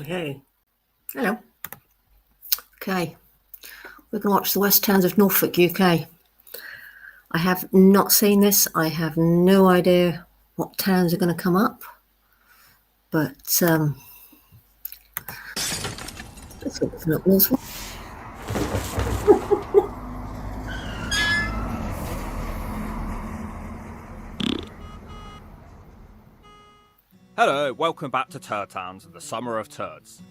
Hey. Hello. Okay. We're going to watch the West Towns of Norfolk, UK. I have not seen this. I have no idea what towns are going to come up. But let's open up North Walsham. Hello, welcome back to Turd Towns and the Summer of Turds.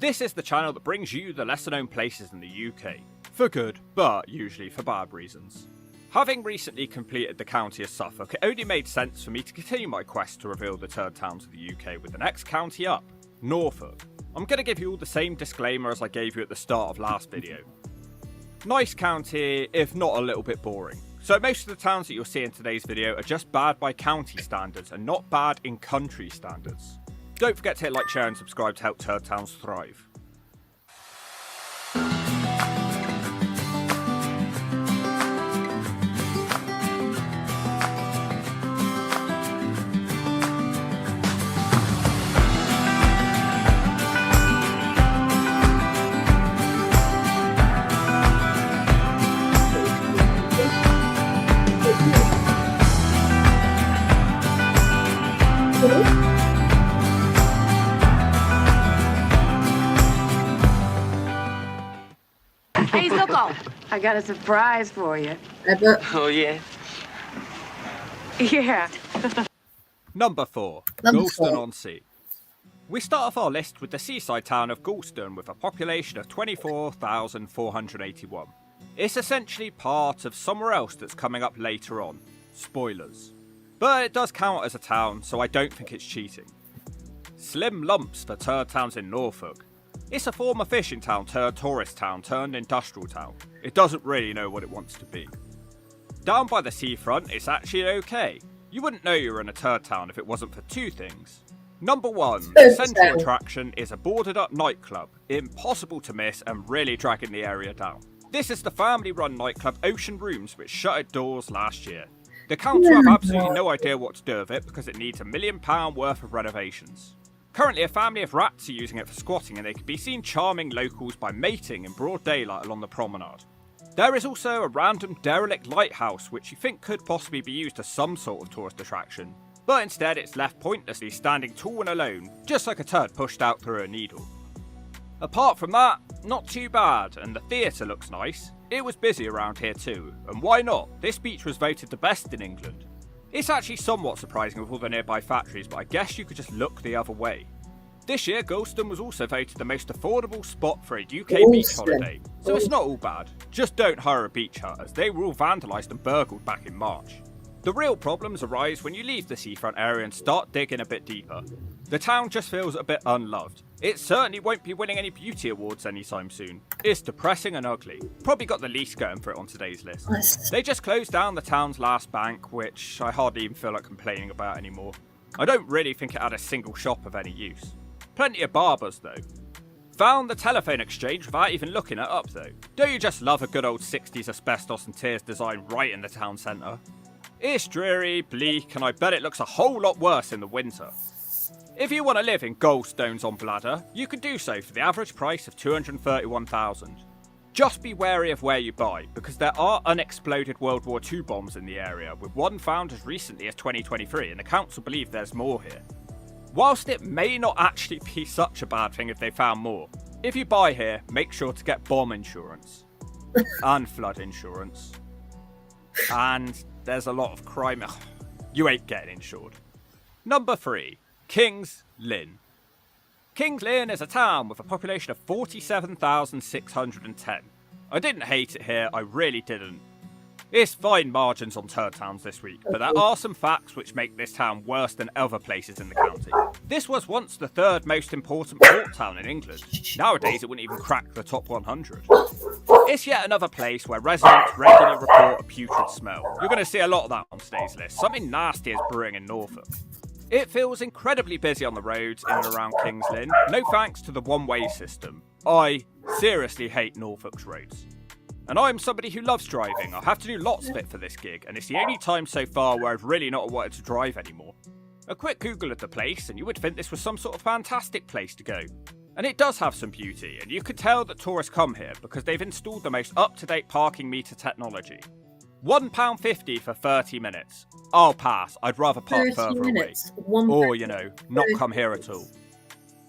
This is the channel that brings you the lesser known places in the UK. For good, but usually for bad reasons. Having recently completed the county of Suffolk, it only made sense for me to continue my quest to reveal the Turd Towns of the UK with the next county up, Norfolk. I'm going to give you all the same disclaimer as I gave you at the start of last video. Nice county, if not a little bit boring. So most of the towns that you'll see in today's video are just bad by county standards and not bad in country standards. Don't forget to hit like, share and subscribe to help Turd Towns thrive. Hey, Zuko, I got a surprise for you. Oh, yeah? Yeah. Number 4. Number Galston 4. on Sea. We start off our list with the seaside town of Galston with a population of 24,481. It's essentially part of somewhere else that's coming up later on. Spoilers. But it does count as a town, so I don't think it's cheating. Slim lumps for turd towns in Norfolk. It's a former fishing town turned tourist town turned industrial town. It doesn't really know what it wants to be. Down by the seafront, it's actually okay. You wouldn't know you were in a turd town if it wasn't for two things. Number 1, the central attraction is a boarded up nightclub, impossible to miss and really dragging the area down. This is the family run nightclub Ocean Rooms, which shut its doors last year. The council have absolutely no idea what to do with it because it needs £1 million worth of renovations. Currently a family of rats are using it for squatting and they can be seen charming locals by mating in broad daylight along the promenade. There is also a random derelict lighthouse which you think could possibly be used as some sort of tourist attraction, but instead it's left pointlessly standing tall and alone, just like a turd pushed out through a needle. Apart from that, not too bad, and the theatre looks nice. It was busy around here too, and why not? This beach was voted the best in England. It's actually somewhat surprising with all the nearby factories, but I guess you could just look the other way. This year, Galston was also voted the most affordable spot for a UK beach holiday, so it's not all bad. Just don't hire a beach hut, as they were all vandalised and burgled back in March. The real problems arise when you leave the seafront area and start digging a bit deeper. The town just feels a bit unloved. It certainly won't be winning any beauty awards anytime soon. It's depressing and ugly. Probably got the least going for it on today's list. They just closed down the town's last bank, which I hardly even feel like complaining about anymore. I don't really think it had a single shop of any use. Plenty of barbers though. Found the telephone exchange without even looking it up though. Don't you just love a good old 60s asbestos and tears design right in the town centre? It's dreary, bleak, and I bet it looks a whole lot worse in the winter. If you want to live in Goldstones-on-Bladder, you can do so for the average price of $231,000. Just be wary of where you buy, because there are unexploded World War II bombs in the area, with one found as recently as 2023, and the council believe there's more here. Whilst it may not actually be such a bad thing if they found more, if you buy here, make sure to get bomb insurance. And flood insurance. And there's a lot of crime. Ugh, you ain't getting insured. Number 3. King's Lynn. King's Lynn is a town with a population of 47,610. I didn't hate it here, I really didn't. It's fine margins on turd towns this week, but there are some facts which make this town worse than other places in the county. This was once the third most important port town in England. Nowadays it wouldn't even crack the top 100. It's yet another place where residents regularly report a putrid smell. You're going to see a lot of that on today's list. Something nasty is brewing in Norfolk. It feels incredibly busy on the roads in and around King's Lynn, no thanks to the one-way system. I seriously hate Norfolk's roads. And I'm somebody who loves driving. I have to do lots of it for this gig, and it's the only time so far where I've really not wanted to drive anymore. A quick Google of the place, and you would think this was some sort of fantastic place to go. And it does have some beauty, and you can tell that tourists come here because they've installed the most up-to-date parking meter technology. £1.50 for 30 minutes. I'll pass, I'd rather park further away. Or, not come here at all.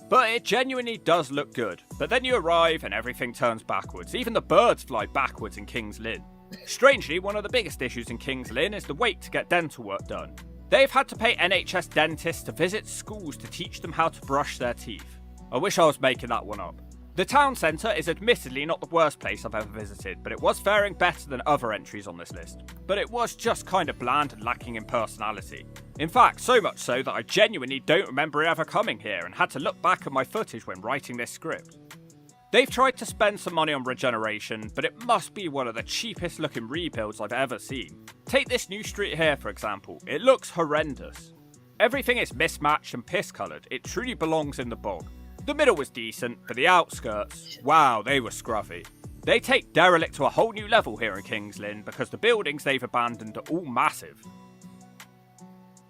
But it genuinely does look good. But then you arrive and everything turns backwards. Even the birds fly backwards in King's Lynn. Strangely, one of the biggest issues in King's Lynn is the wait to get dental work done. They've had to pay NHS dentists to visit schools to teach them how to brush their teeth. I wish I was making that one up. The town centre is admittedly not the worst place I've ever visited, but it was faring better than other entries on this list. But it was just kind of bland and lacking in personality. In fact, so much so that I genuinely don't remember ever coming here and had to look back at my footage when writing this script. They've tried to spend some money on regeneration, but it must be one of the cheapest looking rebuilds I've ever seen. Take this new street here for example, it looks horrendous. Everything is mismatched and piss coloured, it truly belongs in the bog. The middle was decent, but the outskirts, wow, they were scruffy. They take derelict to a whole new level here in King's Lynn because the buildings they've abandoned are all massive.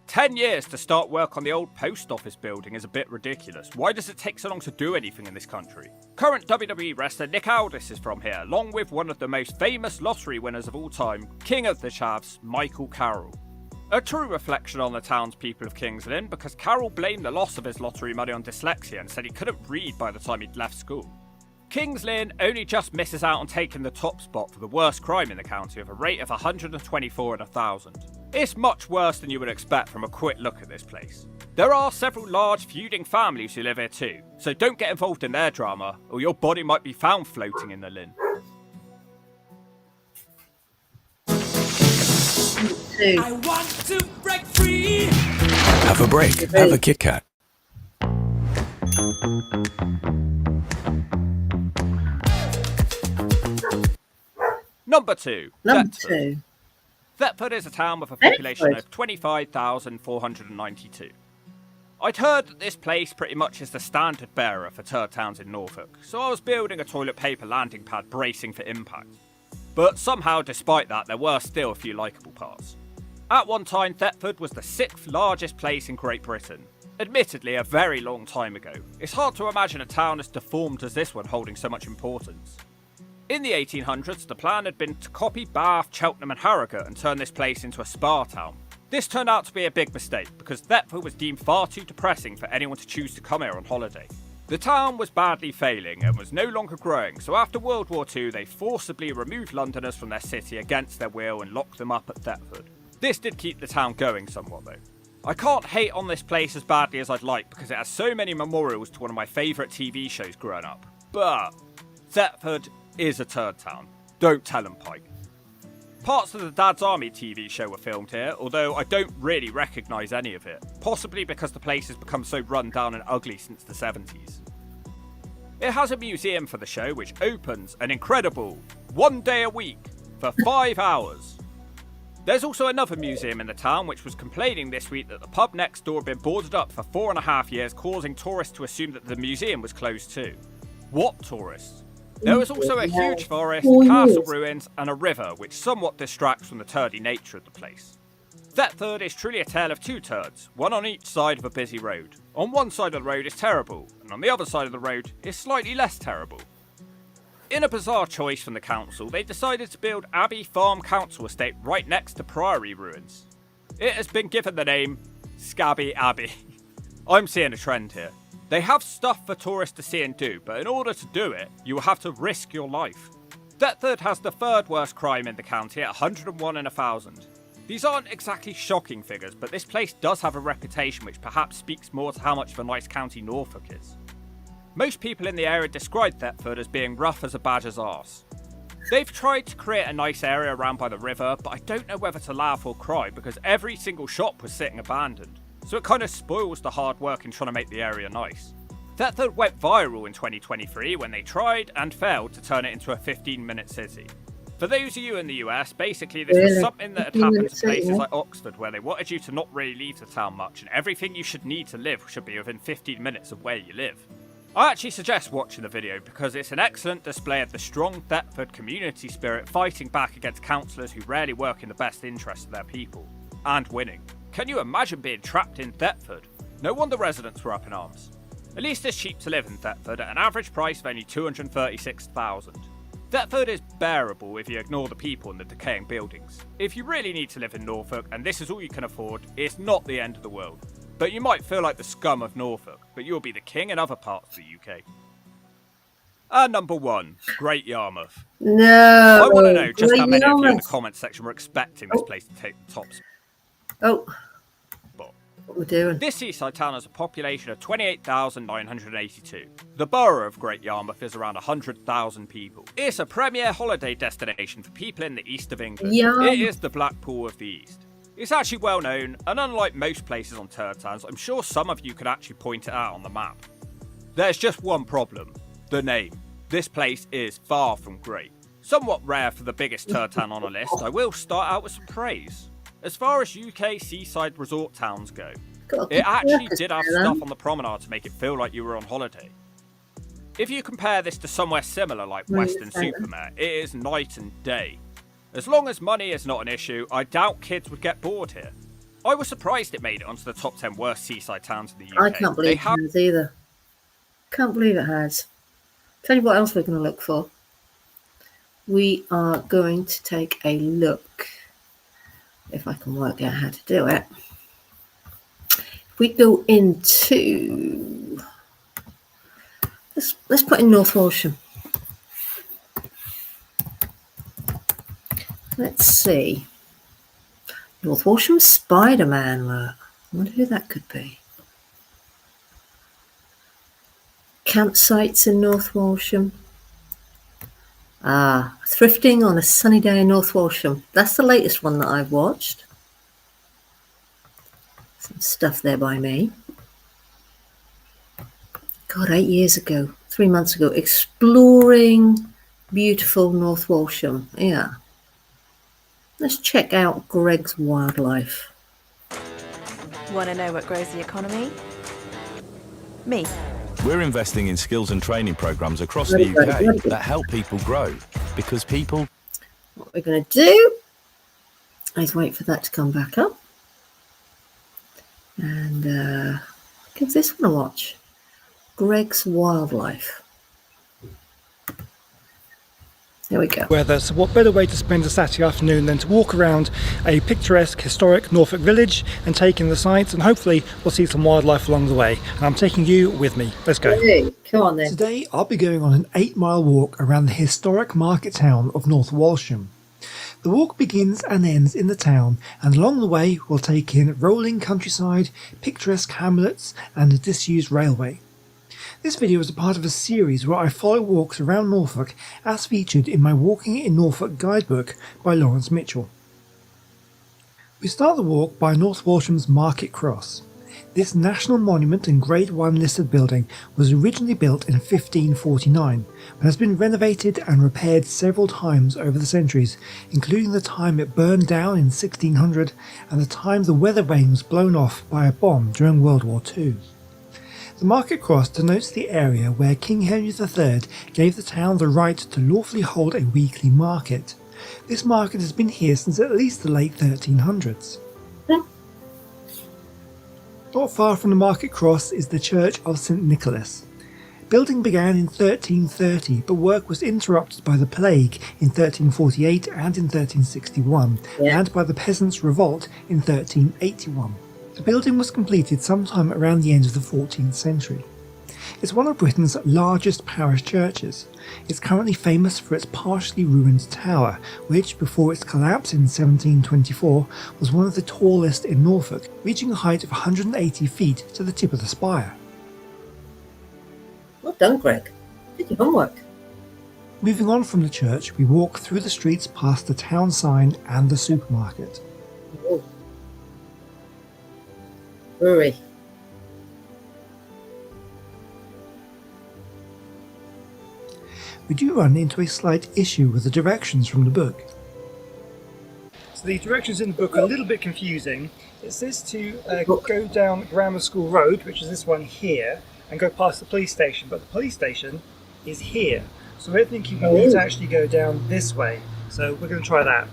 10 years to start work on the old post office building is a bit ridiculous. Why does it take so long to do anything in this country? Current WWE wrestler Nick Aldis is from here, along with one of the most famous lottery winners of all time, King of the Chavs, Michael Carroll. A true reflection on the townspeople of King's Lynn because Carroll blamed the loss of his lottery money on dyslexia and said he couldn't read by the time he'd left school. King's Lynn only just misses out on taking the top spot for the worst crime in the county with a rate of 124 in 1,000. It's much worse than you would expect from a quick look at this place. There are several large feuding families who live here too, so don't get involved in their drama or your body might be found floating in the Lynn. I want to break free. Have a break. Have a Kit Kat. Number 2. Number Thetford. 2. Thetford is a town with a population of 25,492. I'd heard that this place pretty much is the standard bearer for turd towns in Norfolk, so I was building a toilet paper landing pad bracing for impact. But somehow, despite that, there were still a few likeable parts. At one time, Thetford was the 6th largest place in Great Britain. Admittedly, a very long time ago. It's hard to imagine a town as deformed as this one holding so much importance. In the 1800s, the plan had been to copy Bath, Cheltenham and Harrogate and turn this place into a spa town. This turned out to be a big mistake because Thetford was deemed far too depressing for anyone to choose to come here on holiday. The town was badly failing and was no longer growing, so after World War II they forcibly removed Londoners from their city against their will and locked them up at Thetford. This did keep the town going somewhat though. I can't hate on this place as badly as I'd like because it has so many memorials to one of my favourite TV shows growing up. But Thetford is a turd town. Don't tell 'em, Pike. Parts of the Dad's Army TV show were filmed here, although I don't really recognise any of it, possibly because the place has become so run down and ugly since the 70s. It has a museum for the show which opens an incredible 1 day a week for 5 hours. There's also another museum in the town which was complaining this week that the pub next door had been boarded up for 4.5 years, causing tourists to assume that the museum was closed too. What tourists? There was also a huge forest, castle ruins and a river which somewhat distracts from the turdy nature of the place. Thetford is truly a tale of two turds, one on each side of a busy road. On one side of the road is terrible, and on the other side of the road is slightly less terrible. In a bizarre choice from the council, they decided to build Abbey Farm Council Estate right next to Priory ruins. It has been given the name Scabby Abbey. I'm seeing a trend here. They have stuff for tourists to see and do, but in order to do it, you will have to risk your life. Thetford has the 3rd worst crime in the county at 101 in 1,000. These aren't exactly shocking figures, but this place does have a reputation which perhaps speaks more to how much of a nice county Norfolk is. Most people in the area describe Thetford as being rough as a badger's arse. They've tried to create a nice area around by the river, but I don't know whether to laugh or cry because every single shop was sitting abandoned, so it kind of spoils the hard work in trying to make the area nice. Thetford went viral in 2023 when they tried and failed to turn it into a 15-minute city. For those of you in the US, basically this was something that had happened to places like Oxford where they wanted you to not really leave the town much and everything you should need to live should be within 15 minutes of where you live. I actually suggest watching the video because it's an excellent display of the strong Thetford community spirit fighting back against councillors who rarely work in the best interest of their people. And winning. Can you imagine being trapped in Thetford? No wonder residents were up in arms. At least it's cheap to live in Thetford at an average price of only $236,000. Thetford is bearable if you ignore the people and the decaying buildings. If you really need to live in Norfolk and this is all you can afford, it's not the end of the world. But you might feel like the scum of Norfolk, but you'll be the king in other parts of the UK. And number 1, Great Yarmouth. No. I want to know just Great how many of you in the Yarmouth. comments section were expecting this place to take the top spot. Oh, what we're doing? This seaside town has a population of 28,982. The borough of Great Yarmouth is around 100,000 people. It's a premier holiday destination for people in the east of England. It is the Blackpool of the East. It's actually well known, and unlike most places on turd towns, I'm sure some of you could actually point it out on the map. There's just one problem: the name. This place is far from great. Somewhat rare for the biggest turd town on a list, I will start out with some praise. As far as UK seaside resort towns go, it actually did have stuff on the promenade to make it feel like you were on holiday. If you compare this to somewhere similar like Weston-super-Mare, it is night and day. As long as money is not an issue, I doubt kids would get bored here. I was surprised it made it onto the top 10 worst seaside towns in the UK. I can't believe it has either. Can't believe it has. Tell you what else we're going to look for. We are going to take a look, if I can work out how to do it. If we go into, let's put in North Walsham. Let's see. North Walsham Spider-Man. Look. I wonder who that could be. Campsites in North Walsham. Thrifting on a sunny day in North Walsham. That's the latest one that I've watched. Some stuff there by me. God, 8 years ago, 3 months ago. Exploring beautiful North Walsham. Yeah. Let's check out Greg's Wildlife. Want to know what grows the economy? Me. We're investing in skills and training programs across the UK that help people grow, because people... What we're going to do is wait for that to come back up. And give this one a watch. Greg's Wildlife. There we go. Weather, so what better way to spend a Saturday afternoon than to walk around a picturesque, historic Norfolk village and take in the sights, and hopefully we'll see some wildlife along the way. And I'm taking you with me. Let's go. Hey, come on then. Today I'll be going on an 8-mile walk around the historic market town of North Walsham. The walk begins and ends in the town, and along the way we'll take in rolling countryside, picturesque hamlets and a disused railway. This video is a part of a series where I follow walks around Norfolk as featured in my Walking in Norfolk guidebook by Lawrence Mitchell. We start the walk by North Walsham's Market Cross. This national monument and Grade 1 listed building was originally built in 1549, but has been renovated and repaired several times over the centuries, including the time it burned down in 1600 and the time the weather vane was blown off by a bomb during World War II. The Market Cross denotes the area where King Henry III gave the town the right to lawfully hold a weekly market. This market has been here since at least the late 1300s. Not far from the Market Cross is the Church of St Nicholas. Building began in 1330, but work was interrupted by the plague in 1348 and in 1361, and by the Peasants' Revolt in 1381. The building was completed sometime around the end of the 14th century. It's one of Britain's largest parish churches. It's currently famous for its partially ruined tower, which, before its collapse in 1724, was one of the tallest in Norfolk, reaching a height of 180 feet to the tip of the spire. Well done, Greg. Did your homework. Moving on from the church, we walk through the streets past the town sign and the supermarket. Oh. Brewery. We do run into a slight issue with the directions from the book. So the directions in the book are a little bit confusing. It says to go down Grammar School Road, which is this one here, and go past the police station, but the police station is here. So I don't think you need to actually go down this way. So we're going to try that.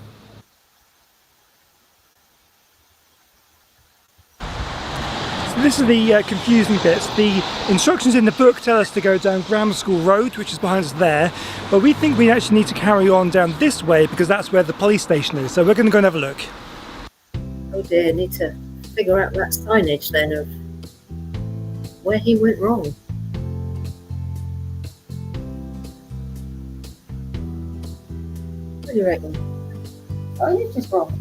So this is the confusing bits. The instructions in the book tell us to go down Grammar School Road, which is behind us there, but we think we actually need to carry on down this way because that's where the police station is. So we're going to go and have a look. Oh dear, need to figure out that signage then of where he went wrong. What do you reckon? Signage is wrong.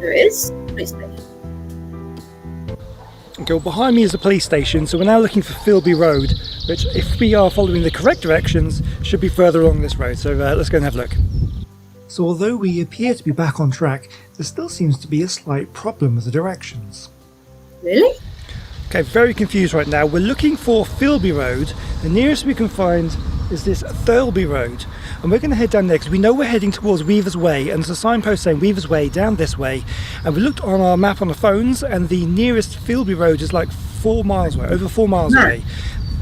There it is. Police station. Okay, well, behind me is the police station, so we're now looking for Philby Road, which, if we are following the correct directions, should be further along this road. So let's go and have a look. So although we appear to be back on track, there still seems to be a slight problem with the directions. Really? Okay, very confused right now. We're looking for Philby Road. The nearest we can find is this Thirlby Road, and we're going to head down there because we know we're heading towards Weaver's Way, and there's a signpost saying Weaver's Way down this way, and we looked on our map on the phones and the nearest Philby Road is like 4 miles away, over 4 miles away.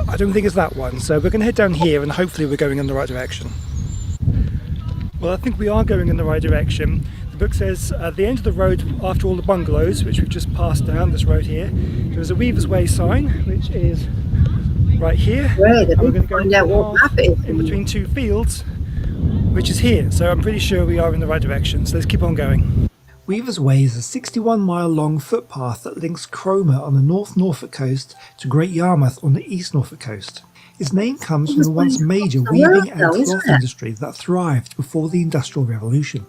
I don't think it's that one, so we're going to head down here and hopefully we're going in the right direction. Well, I think we are going in the right direction. The book says at the end of the road after all the bungalows, which we've just passed down this road here, there is a Weaver's Way sign, which is right here. Great, And we're going to go find out what map it is. in between 2 fields, which is here. So I'm pretty sure we are in the right direction. So let's keep on going. Weaver's Way is a 61-mile long footpath that links Cromer on the North Norfolk coast to Great Yarmouth on the East Norfolk coast. Its name comes from the once major weaving and cloth industry that thrived before the Industrial Revolution.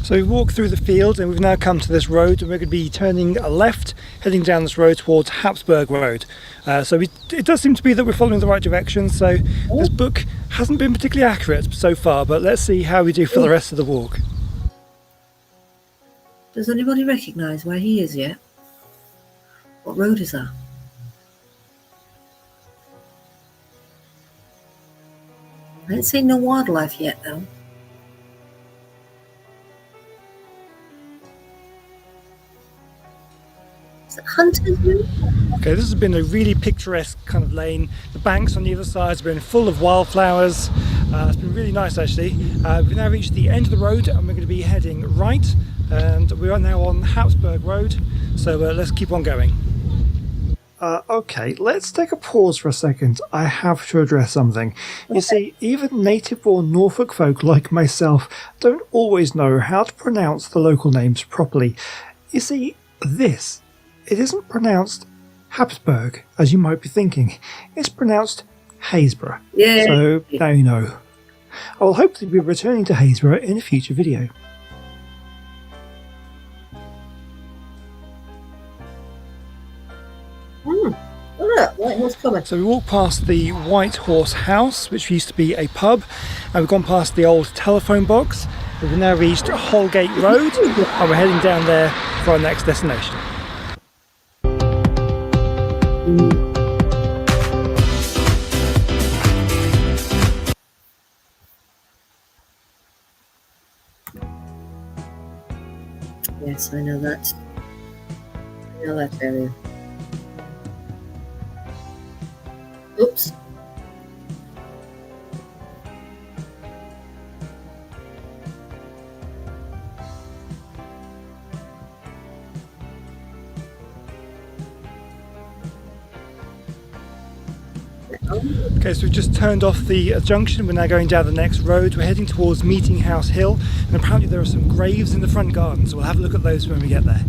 So we've walked through the field and we've now come to this road, and we're going to be turning left, heading down this road towards Hapsburg Road. It does seem to be that we're following the right direction, so this book hasn't been particularly accurate so far, but let's see how we do for the rest of the walk. Does anybody recognise where he is yet? What road is that? I haven't seen no wildlife yet though. Is it Hunter's Road? Okay, this has been a really picturesque kind of lane. The banks on either side have been full of wildflowers. It's been really nice actually. We've now reached the end of the road and we're going to be heading right, and we are now on Hapsburg Road, so let's keep on going. Okay, let's take a pause for a second. I have to address something. You see, even native-born Norfolk folk like myself don't always know how to pronounce the local names properly. You see, it isn't pronounced Hapsburg, as you might be thinking. It's pronounced Haysborough. Yeah. So, now you know. I will hopefully be returning to Haysborough in a future video. Look, White Horse coming. So we walked past the White Horse House, which used to be a pub, and we've gone past the old telephone box. We've now reached Holgate Road, and we're heading down there for our next destination. Yes, I know that. I know that area. Oops. Okay, so we've just turned off the junction. We're now going down the next road. We're heading towards Meeting House Hill, and apparently there are some graves in the front garden, so we'll have a look at those when we get there.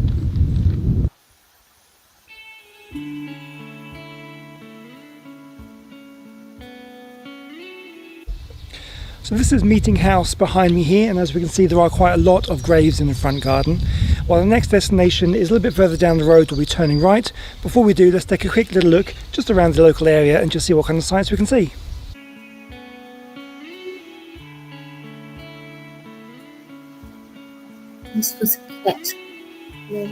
So this is Meeting House behind me here, and as we can see there are quite a lot of graves in the front garden. While the next destination is a little bit further down the road, we'll be turning right. Before we do, let's take a quick little look just around the local area and just see what kind of sights we can see. This was Ket. Yeah.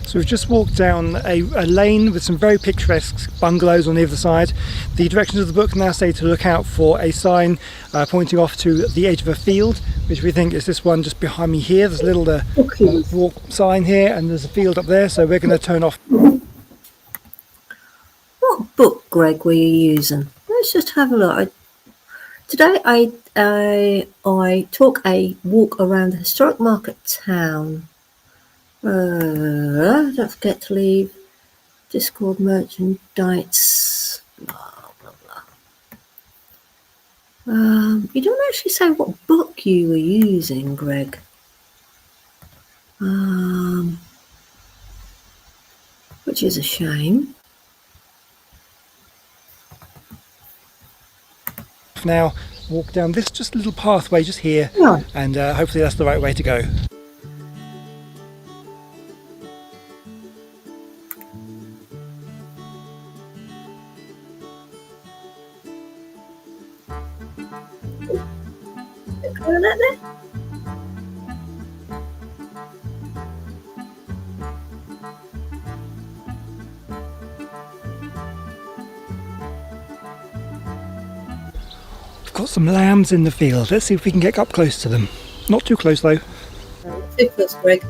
So we've just walked down a lane with some very picturesque bungalows on either side. The directions of the book now say to look out for a sign pointing off to the edge of a field, which we think is this one just behind me here. There's a little walk sign here, and there's a field up there, so we're going to turn off. What book, Greg, were you using? Let's just have a look. Today I took a walk around the historic market town. Don't forget to leave Discord merchandise. Blah blah blah. You don't actually say what book you were using, Greg. Which is a shame. Now walk down this just little pathway just here, and hopefully that's the right way to go. Got some lambs in the field. Let's see if we can get up close to them. Not too close though. Too close, Greg.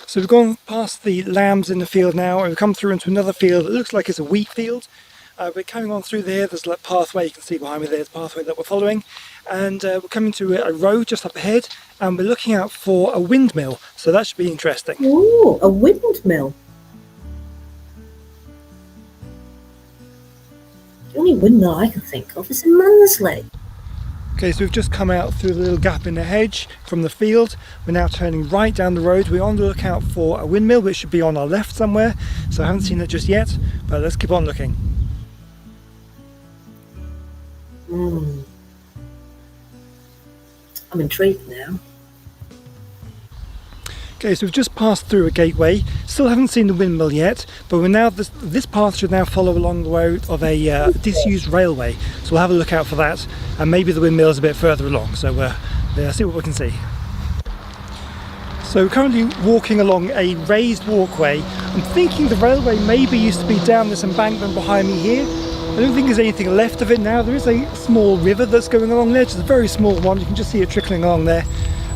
So we've gone past the lambs in the field now, and we've come through into another field. It looks like it's a wheat field. We're coming on through there. There's a pathway, you can see behind me there's a pathway that we're following, and we're coming to a road just up ahead, and we're looking out for a windmill, so that should be interesting. Oh, a windmill. The only windmill I can think of is in Mansley. Okay, so we've just come out through the little gap in the hedge from the field. We're now turning right down the road. We're on the lookout for a windmill, which should be on our left somewhere. So I haven't seen it just yet, but let's keep on looking. I'm intrigued now. Okay, so we've just passed through a gateway. Still haven't seen the windmill yet, but we're now this path should now follow along the road of a disused railway. So we'll have a look out for that, and maybe the windmill is a bit further along. So we'll see what we can see. So we're currently walking along a raised walkway. I'm thinking the railway maybe used to be down this embankment behind me here. I don't think there's anything left of it now. There is a small river that's going along there, just a very small one. You can just see it trickling along there.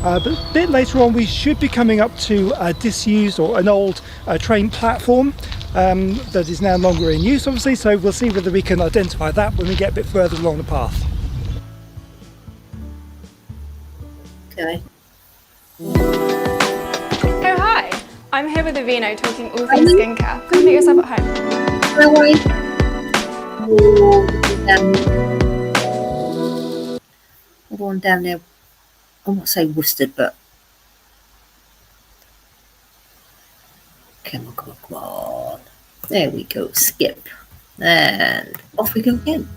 But a bit later on we should be coming up to a disused or an old train platform that is now no longer in use, obviously, so we'll see whether we can identify that when we get a bit further along the path. Okay. Oh hi, I'm here with Avino talking all things skincare. Come make yourself at home. Railway. Everyone down there. I won't say worsted, but come on. There we go, skip. And off we go again.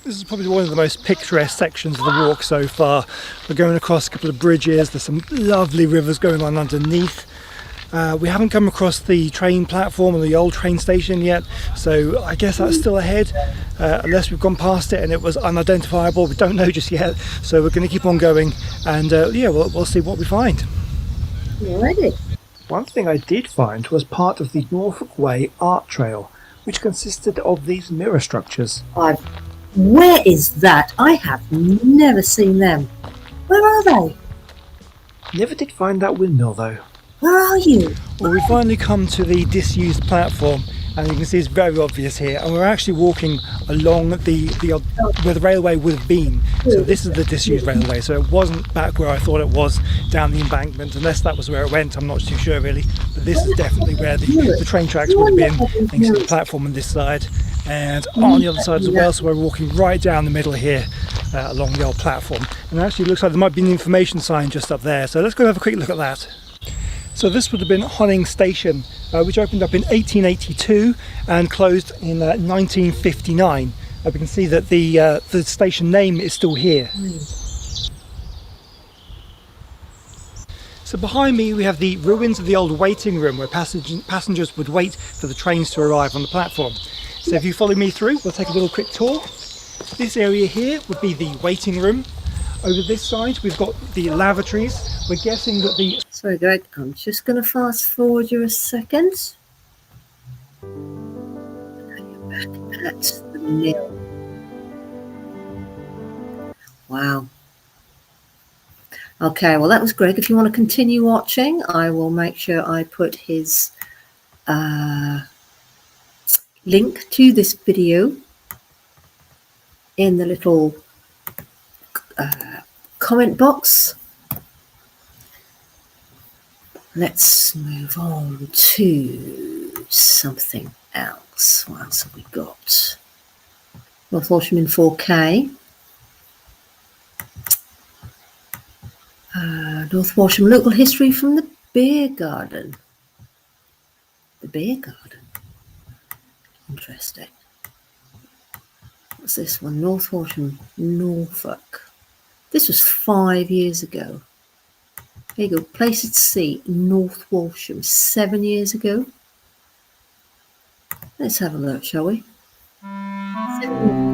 This is probably one of the most picturesque sections of the walk so far. We're going across a couple of bridges, there's some lovely rivers going on underneath. We haven't come across the train platform or the old train station yet, so I guess that's still ahead, unless we've gone past it and it was unidentifiable. We don't know just yet, so we're going to keep on going, and yeah, we'll see what we find. Alrighty. One thing I did find was part of the Norfolk Way art trail, which consisted of these mirror structures. Where is that? I have never seen them. Where are they? Never did find that windmill though. Where are you? Well, we finally come to the disused platform, and you can see it's very obvious here, and we're actually walking along the where the railway would have been. So this is the disused railway, so it wasn't back where I thought it was down the embankment, unless that was where it went. I'm not too sure really, but this is definitely where the train tracks would have been. You can see the platform on this side and on the other side as well, so we're walking right down the middle here along the old platform, and it actually looks like there might be an information sign just up there, so let's go have a quick look at that. So this would have been Honning Station, which opened up in 1882 and closed in 1959. We can see that the station name is still here. So behind me we have the ruins of the old waiting room where passengers would wait for the trains to arrive on the platform. So if you follow me through, we'll take a little quick tour. This area here would be the waiting room. Over this side we've got the lavatories. We're guessing that the... Sorry Greg, I'm just going to fast forward you a second. Back at the mill. Wow. Okay, well that was Greg. If you want to continue watching, I will make sure I put his link to this video in the little comment box. Let's move on to something else. What else have we got? North Walsham in 4K. North Walsham local history from the beer garden. The beer garden. Interesting. What's this one? North Walsham, Norfolk. This was 5 years ago. There you go. Place at sea, North Walsham, 7 years ago. Let's have a look, shall we? 7 years.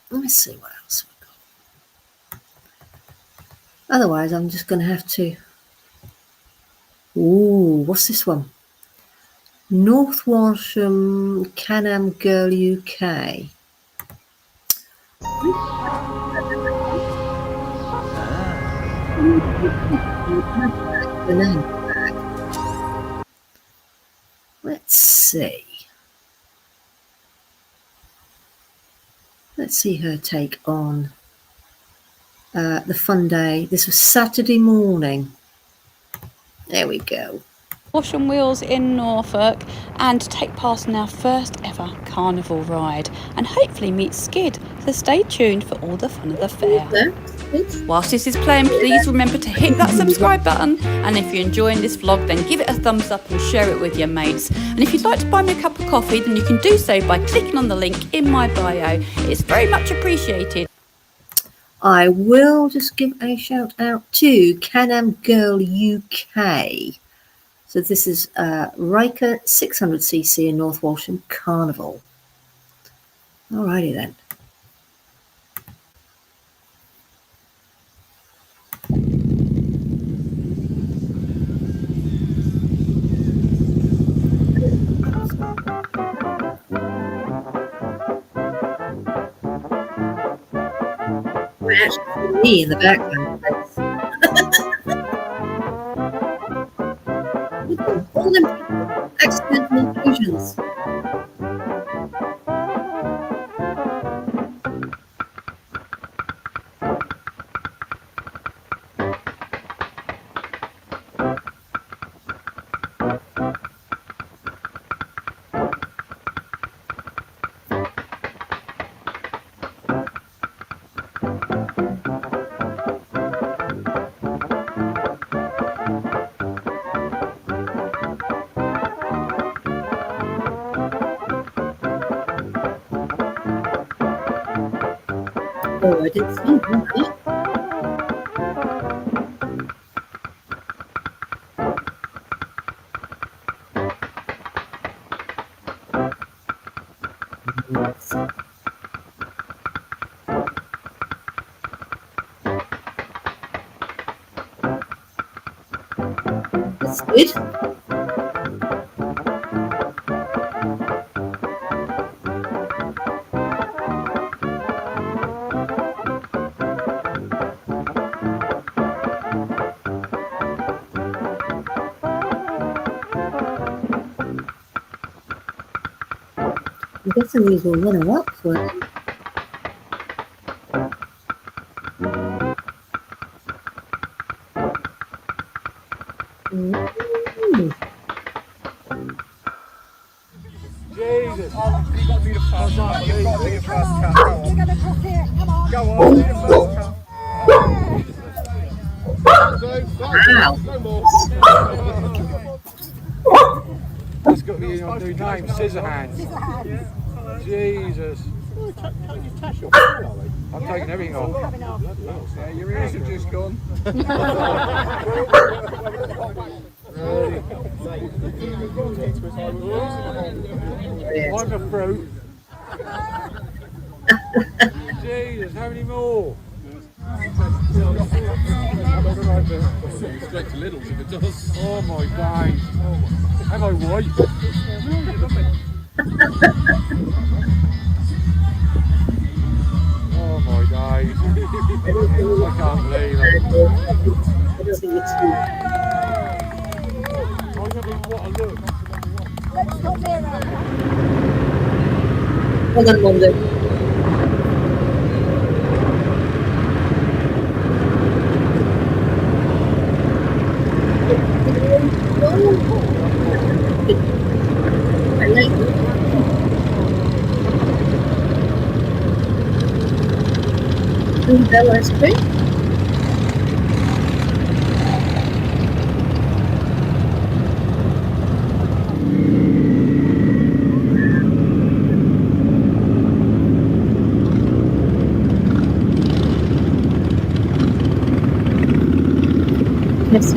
Let's see what else we've got. Otherwise, I'm just going to have to... Ooh, what's this one? North Walsham Can-Am Girl UK. Let's see. Let's see her take on the fun day. This was Saturday morning. There we go. Walsham Wheels in Norfolk and take part in our first ever carnival ride and hopefully meet Skid. So stay tuned for all the fun of the fair. Whilst this is playing, please remember to hit that subscribe button, and if you're enjoying this vlog then give it a thumbs up and share it with your mates. And if you'd like to buy me a cup of coffee then you can do so by clicking on the link in my bio. It's very much appreciated. I will just give a shout out to Can-Am Girl UK. So this is Riker 600cc in North Walsham Carnival. Alrighty then. Actually, me in the background. All them accidental inclusions. Oh, I didn't see that. That's good. I'm guessing these will run her up for it. Jesus. Oh, you've got to be the first. You've got to be the first cat. Go on. You're going to cross here. Come on. Go on. Be the first cat. Wow. No more. That's got to be your new name, Scissorhands. Jesus. I'm taking everything off. Yeah, your ears have just gone. I'm a fruit. Jesus, how many more? Straight to Lidl's if it does. Oh my days. Am I white? Oh my days. I can't believe it. What a look. Let's stop there now. Well done, Monday. Bell ice cream. Yes,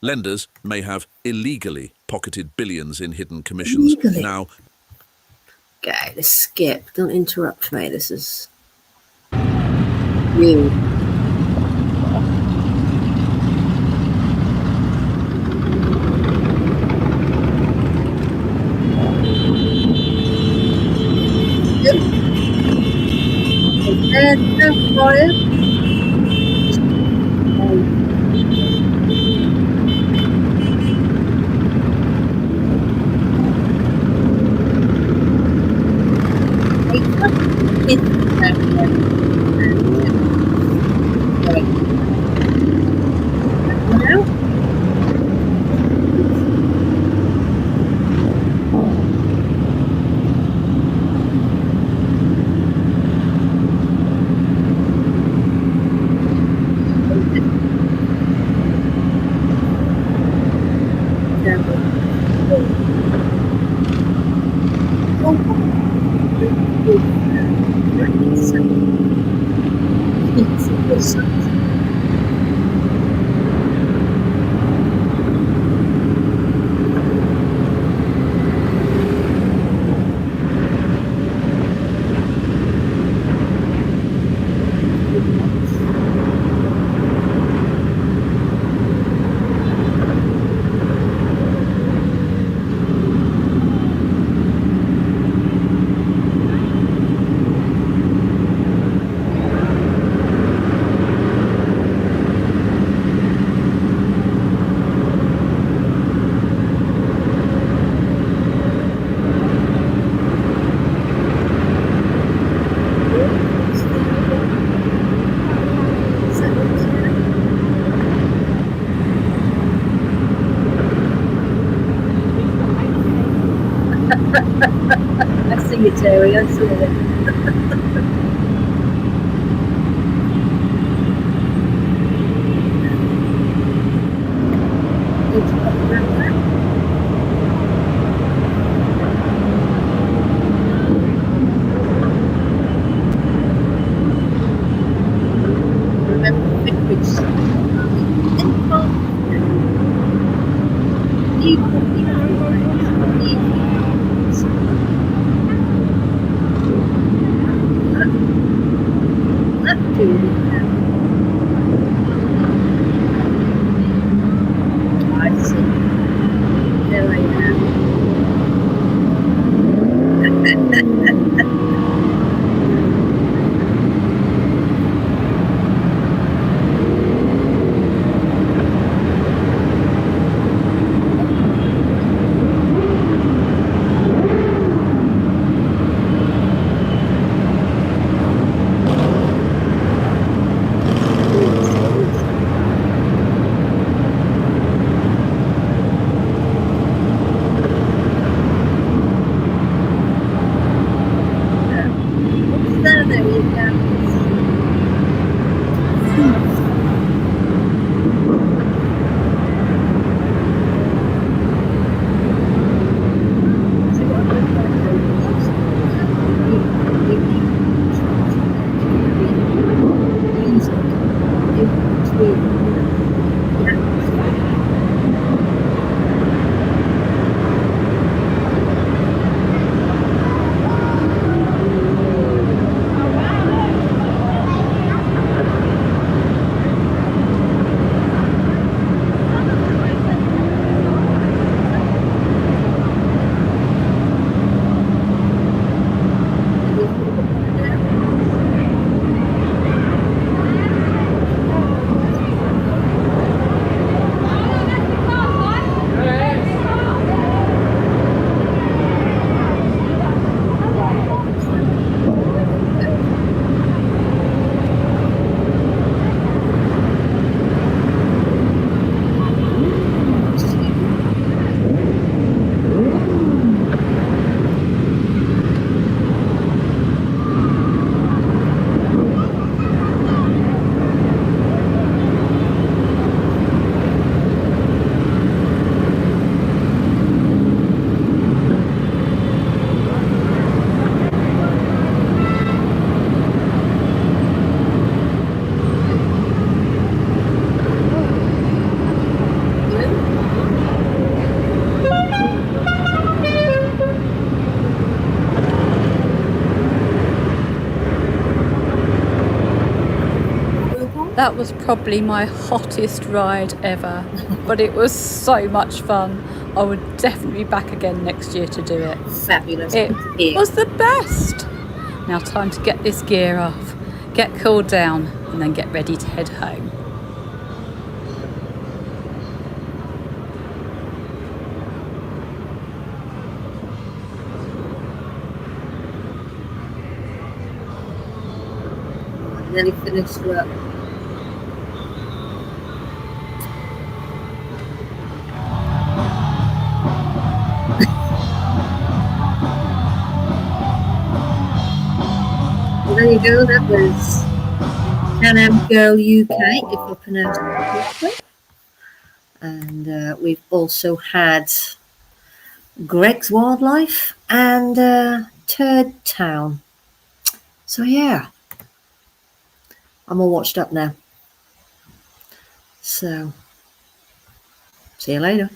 Lenders may have illegally pocketed billions in hidden commissions. Illegally? Now, okay, let's skip. Don't interrupt me. This is rude. That was probably my hottest ride ever, but it was so much fun. I would definitely be back again next year to do it. Fabulous. It was the best. Now time to get this gear off, get cooled down, and then get ready to head home. Nearly finished work. Well, there you go, that was Can-Am Girl UK, if I pronounced it correctly. And we've also had Greg's Wildlife and Turd Town. So yeah, I'm all watched up now. So, see you later.